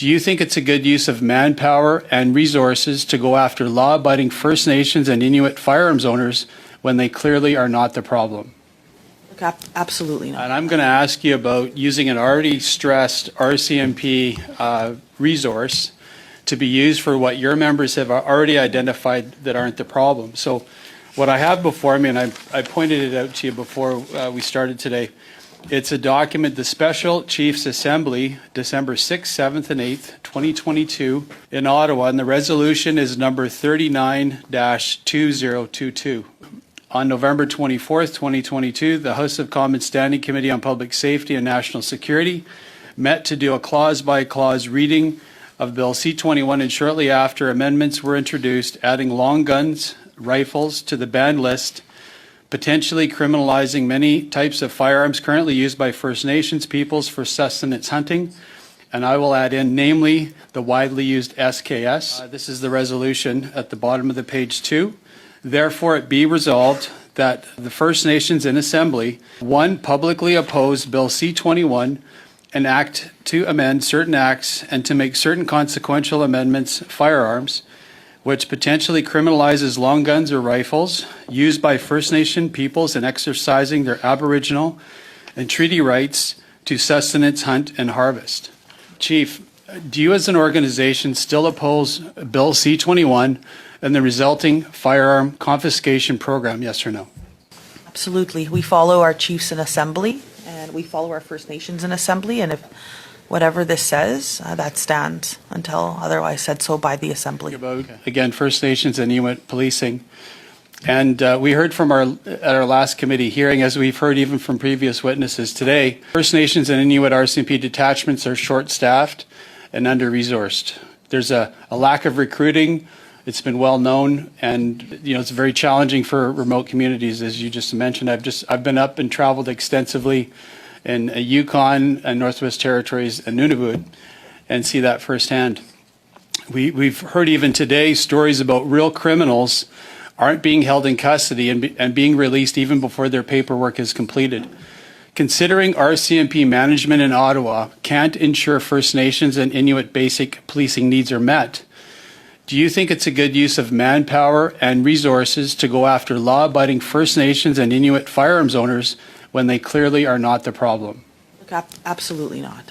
Do you think it's a good use of manpower and resources to go after law-abiding First Nations and Inuit firearms owners when they clearly are not the problem? Absolutely not. And I'm going to ask you about using an already stressed RCMP resource to be used for what your members have already identified that aren't the problem. So what I have before me, and I pointed it out to you before we started today, it's a document, the Special Chiefs Assembly, December 6th, 7th, and 8th, 2022 in Ottawa, and the resolution is number 39-2022. On November 24th, 2022, the House of Commons Standing Committee on Public Safety and National Security met to do a clause-by-clause reading of Bill C-21, and shortly after, amendments were introduced adding long guns, rifles to the banned list, potentially criminalizing many types of firearms currently used by First Nations peoples for sustenance hunting, and I will add in, namely, the widely used SKS. This is the resolution at the bottom of the page 2. Therefore, it be resolved that the First Nations in Assembly, 1, publicly oppose Bill C-21, an act to amend certain acts and to make certain consequential amendments firearms, which potentially criminalizes long guns or rifles used by First Nation peoples in exercising their Aboriginal and treaty rights to sustenance, hunt, and harvest. Chief, do you as an organization still oppose Bill C-21 and the resulting firearm confiscation program, yes or no? Absolutely. We follow our chiefs in Assembly, and we follow our First Nations in Assembly, and if whatever this says, that stands until otherwise said so by the Assembly. About, again, First Nations and Inuit policing. And we heard from at our last committee hearing, as we've heard even from previous witnesses today, First Nations and Inuit RCMP detachments are short-staffed and under-resourced. There's a lack of recruiting. It's been well known, and it's very challenging for remote communities, as you just mentioned. I've been up and traveled extensively in Yukon and Northwest Territories and Nunavut, and see that firsthand. We've heard even today stories about real criminals aren't being held in custody and being released even before their paperwork is completed. Considering RCMP management in Ottawa can't ensure First Nations and Inuit basic policing needs are met, do you think it's a good use of manpower and resources to go after law-abiding First Nations and Inuit firearms owners when they clearly are not the problem? Absolutely not.